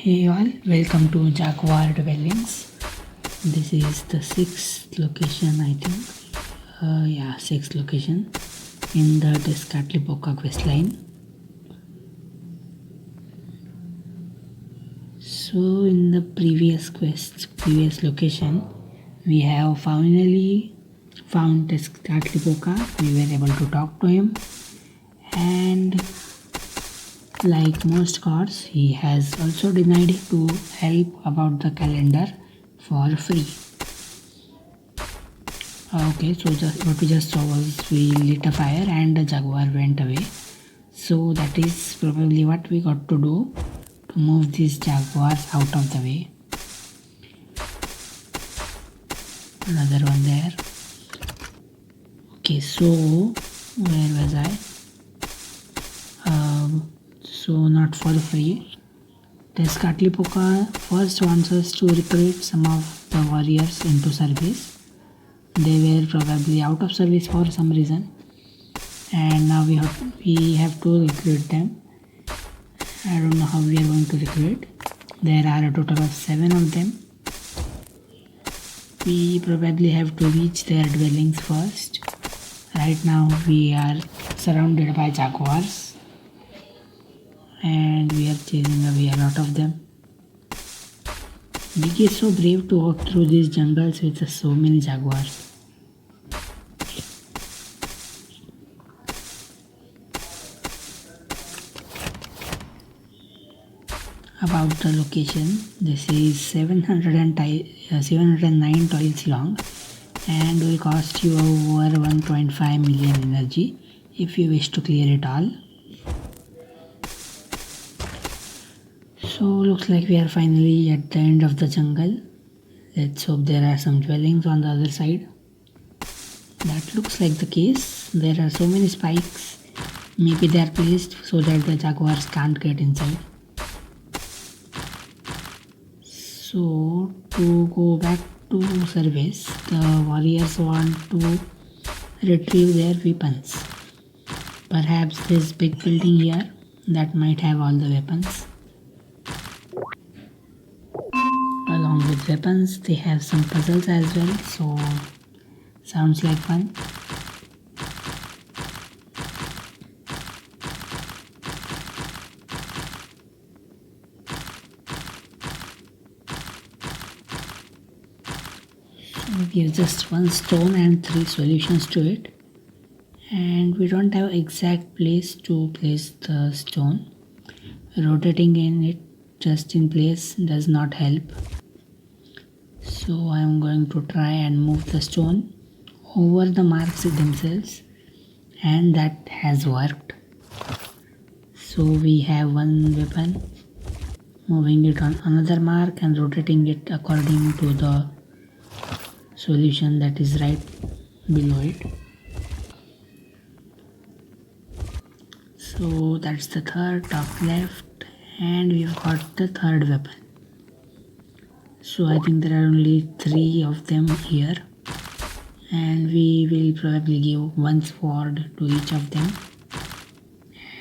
Hey all, welcome to Jaguar Dwellings. This is the sixth location, I think. Sixth location in the Tezcatlipoca questline. So, in the previous location, we have finally found Tezcatlipoca. We were able to talk to him, and like most gods, he has also denied to help about the calendar for free. Okay, so what we just saw was we lit a fire and the jaguar went away. So that is probably what we got to do to move these jaguars out of the way. Another one there. Okay, so where was I? So not for free. Tezcatlipoca first wants us to recruit some of the warriors into service. They were probably out of service for some reason, and now we have to recruit them. I don't know how we are going to recruit. There are a total of 7 of them. We probably have to reach their dwellings first. Right now we are surrounded by jaguars and we are chasing away a lot of them. Diggy is so brave to walk through these jungles with so many jaguars. About the location, this is 709 tiles long and will cost you over 1.5 million energy if you wish to clear it all. So looks like we are finally at the end of the jungle. Let's hope there are some dwellings on the other side. That looks like the case. There are so many spikes. Maybe they are placed so that the jaguars can't get inside. So to go back to service, the warriors want to retrieve their weapons. Perhaps this big building here that might have all the weapons. Along with weapons, they have some puzzles as well, so sounds like fun. So we have just 1 stone and 3 solutions to it, and we don't have exact place to place the stone. Rotating in it just in place does not help. So I am going to try and move the stone over the marks themselves, and that has worked. So we have 1 weapon, moving it on another mark and rotating it according to the solution that is right below it. So that's the third, top left, and we've got the third weapon. So I think there are only 3 of them here, and we will probably give 1 sword to each of them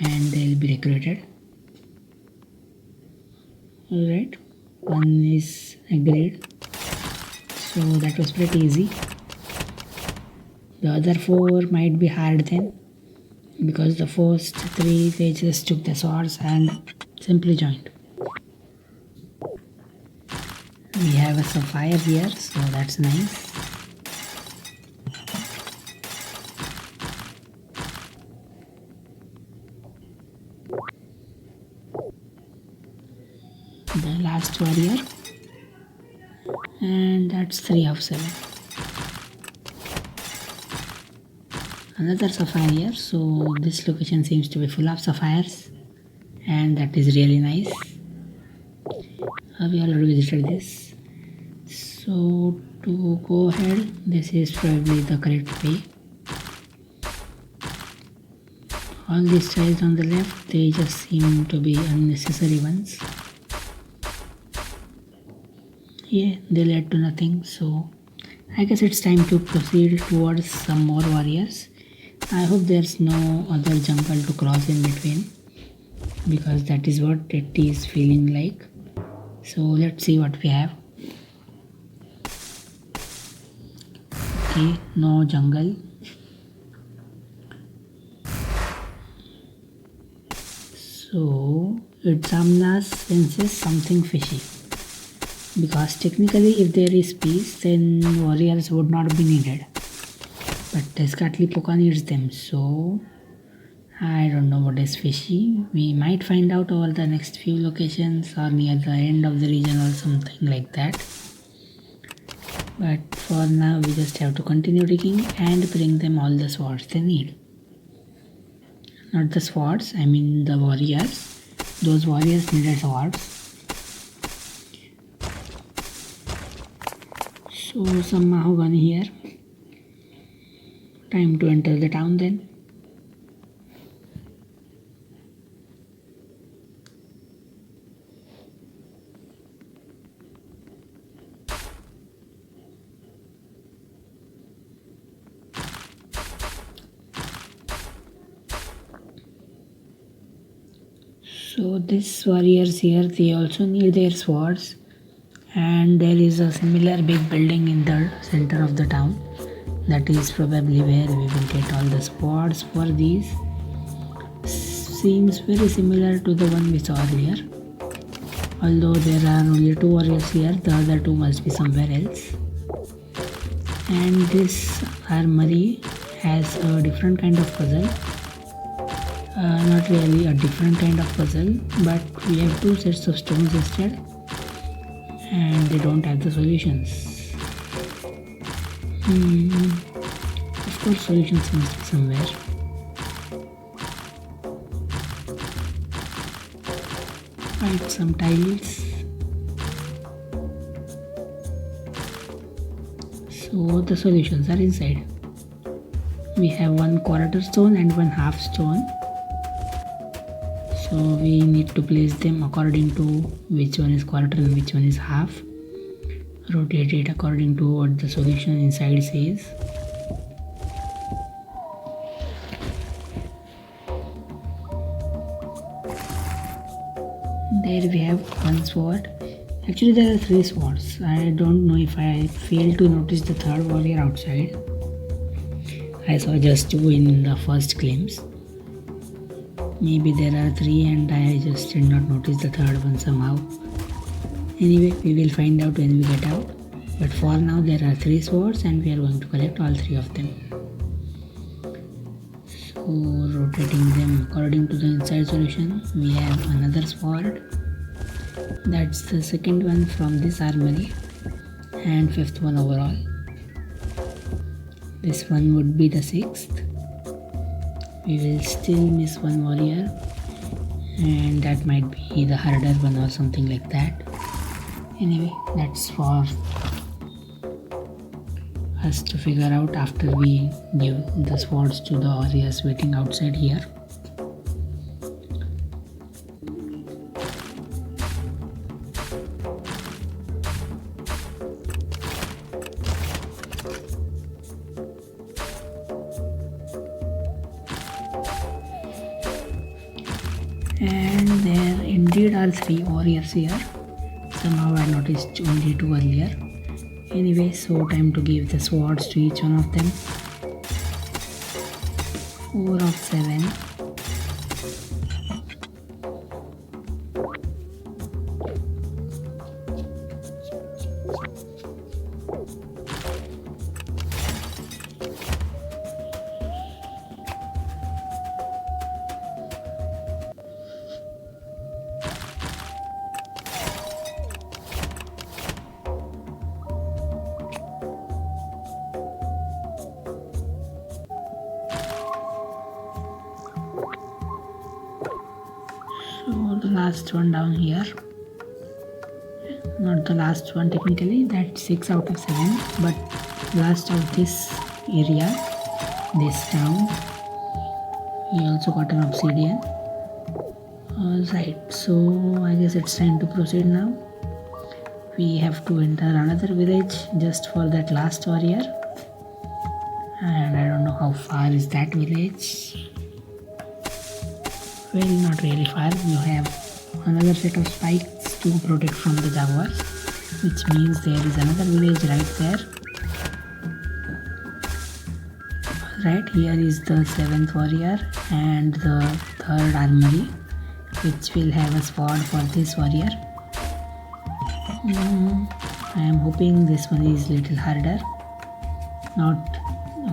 and they'll be decorated. Alright, 1 is agreed. So that was pretty easy. The other 4 might be hard then, because the first 3 they just took the swords and simply joined. We have a sapphire here, so that's nice. The last warrior, and that's 3 of 7. Another sapphire here, so this location seems to be full of sapphires, and that is really nice. We already visited this. So to go ahead, this is probably the correct way. All these tiles on the left, they just seem to be unnecessary ones. Yeah, they led to nothing, so I guess it's time to proceed towards some more warriors. I hope there's no other jungle to cross in between, because that is what it is feeling like. So let's see what we have. Okay, no jungle. So Itzamna senses something fishy, because technically if there is peace then warriors would not be needed, but Tezcatlipoca needs them, so I don't know what is fishy. We might find out over the next few locations or near the end of the region or something like that. But for now we just have to continue digging and bring them all the swords they need. Not the swords, I mean the warriors. Those warriors needed swords. So some mahogany here. Time to enter the town then. So these warriors here, they also need their swords, and there is a similar big building in the center of the town. That is probably where we will get all the swords for these. Seems very similar to the one we saw earlier. Although there are only 2 warriors here, the other 2 must be somewhere else. And this armory has a different kind of puzzle. Not really a different kind of puzzle, but we have 2 sets of stones instead, and they don't have the solutions. Of course solutions must be somewhere. Right, some tiles. So the solutions are inside. We have 1 quarter stone and 1 half stone. So we need to place them according to which one is quarter and which one is half. Rotate it according to what the solution inside says. There we have 1 sword. Actually there are 3 swords. I don't know if I failed to notice the 3rd warrior outside. I saw just 2 in the first glimpse. Maybe there are 3 and I just did not notice the 3rd one somehow. Anyway, we will find out when we get out. But for now there are 3 swords and we are going to collect all 3 of them. So rotating them according to the inside solution, we have another sword. That's the 2nd one from this armory and 5th one overall. This one would be the 6th. We will still miss 1 warrior, and that might be the harder one or something like that. Anyway, that's for us to figure out after we give the swords to the warriors waiting outside here. And there indeed are 3 warriors here. Somehow I noticed only 2 earlier. Anyway, so time to give the swords to each one of them. 4 of 7. So the last one down here, not the last one technically, that's 6 out of 7, but last of this area, this town. We also got an obsidian. Alright, so I guess it's time to proceed now. We have to enter another village just for that last warrior, and I don't know how far is that village. Well, not really far. You have another set of spikes to protect from the Jaguars, which means there is another village right there. Right here is the 7th warrior and the 3rd armory, which will have a spot for this warrior. I am hoping this one is little harder. Not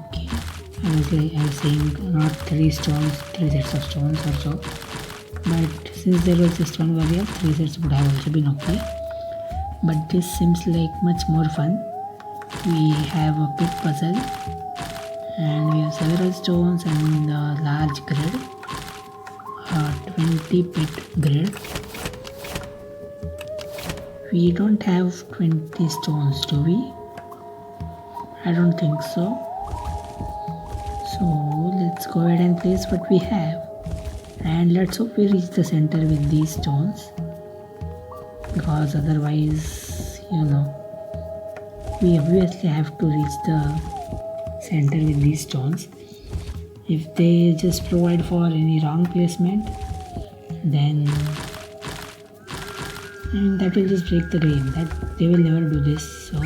okay. I was saying not 3 sets of stones or so. But since there was just one warrior, 3 sets would have also been okay. But this seems like much more fun. We have a pit puzzle and we have several stones and a large grid, 20 pit grid. We don't have 20 stones, do we? I don't think so. So let's go ahead and place what we have. And let's hope we reach the center with these stones, because otherwise, we obviously have to reach the center with these stones. If they just provide for any wrong placement, then that will just break the game. That they will never do this. So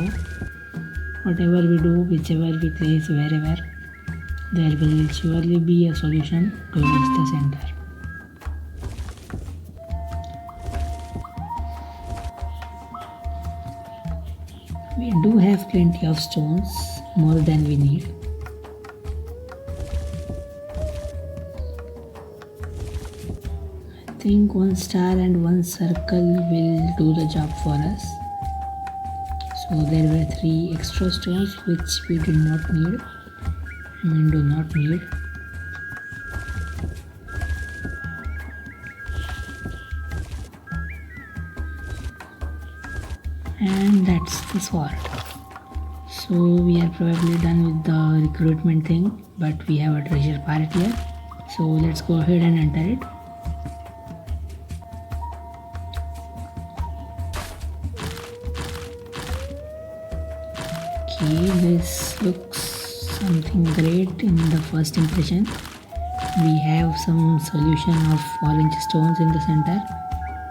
whatever we do, whichever we place, wherever, there will surely be a solution to reach the center. We do have plenty of stones, more than we need. I think 1 star and 1 circle will do the job for us. So there were 3 extra stones which we do not need. And that's the sword. So we are probably done with the recruitment thing, but we have a treasure part here. So let's go ahead and enter it. Okay, this looks something great in the first impression. We have some solution of orange stones in the center,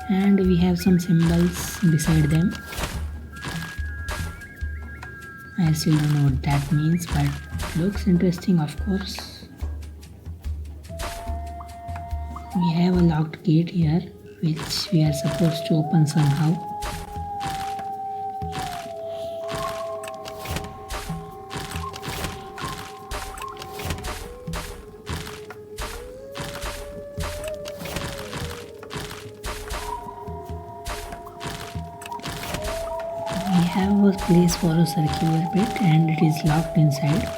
and we have some symbols beside them. I still don't know what that means, but looks interesting, of course. We have a locked gate here, which we are supposed to open somehow. We have a place for a circular pit and it is locked inside.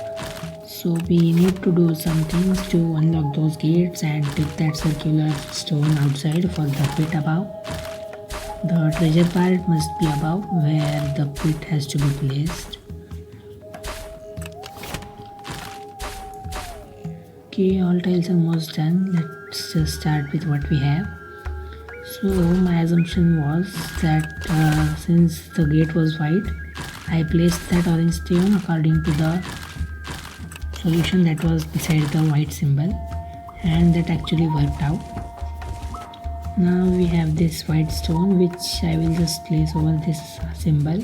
So we need to do some things to unlock those gates and take that circular stone outside for the pit above. The treasure part must be above where the pit has to be placed. Okay, all tiles are almost done. Let's just start with what we have. So my assumption was that since the gate was white, I placed that orange stone according to the solution that was beside the white symbol, and that actually worked out. Now we have this white stone which I will just place over this symbol,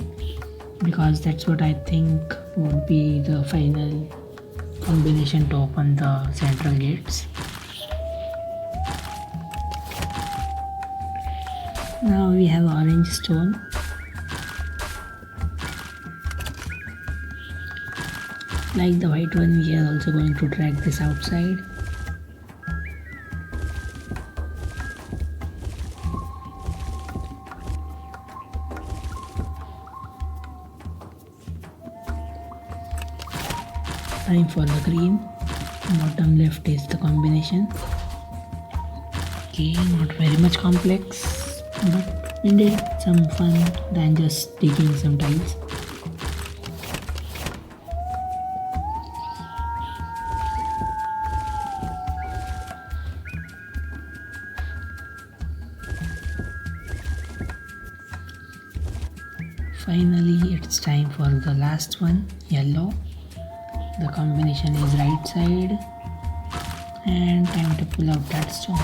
because that's what I think would be the final combination to open the central gates. Now we have orange stone. Like the white one, we are also going to drag this outside. Time for the green. Bottom left is the combination. Okay, not very much complex, but indeed some fun than just digging some tiles. Finally, it's time for the last one, yellow. The combination is right side, and time to pull out that stone.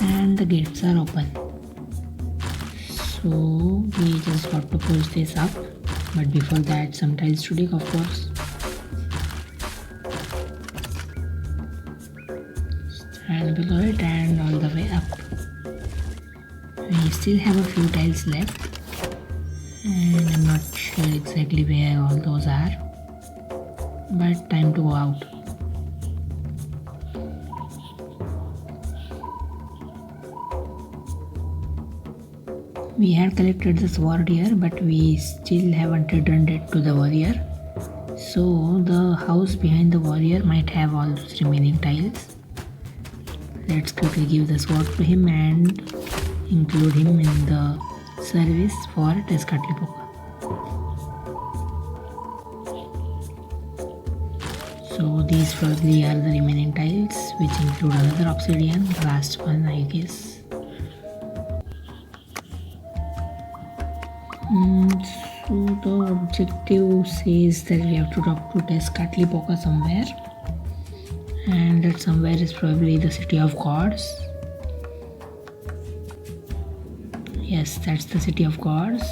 and the gates are open. So we just got to push this up, but before that some tiles to dig, of course. Start below it and all the way up. We still have a few tiles left, and I'm not sure exactly where all those are, but time to go out. We had collected this sword here, but we still haven't returned it to the warrior. So the house behind the warrior might have all those remaining tiles. Let's quickly give the sword to him and include him in the service for Tezcatlipoca. So these probably are the remaining tiles, which include another obsidian, the last one I guess. So the objective says that we have to talk to Tezcatlipoca somewhere, and that somewhere is probably the city of gods. Yes, that's the city of gods.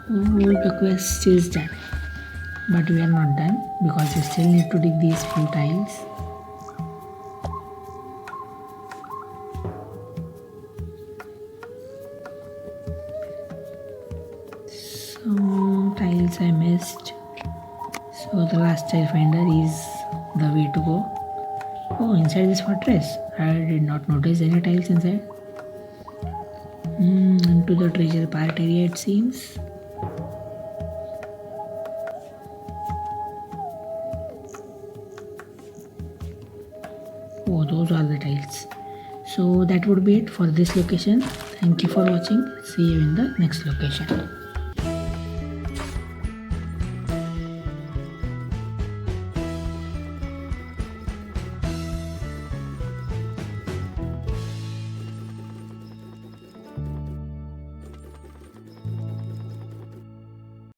So the quest is done, but we are not done because we still need to dig these few tiles. So tiles I missed. So the last tile finder is the way to go. Oh, inside this fortress, I did not notice any tiles inside. Into the treasure part area it seems. Oh, those are the tiles. So that would be it for this location. Thank you for watching. See you in the next location.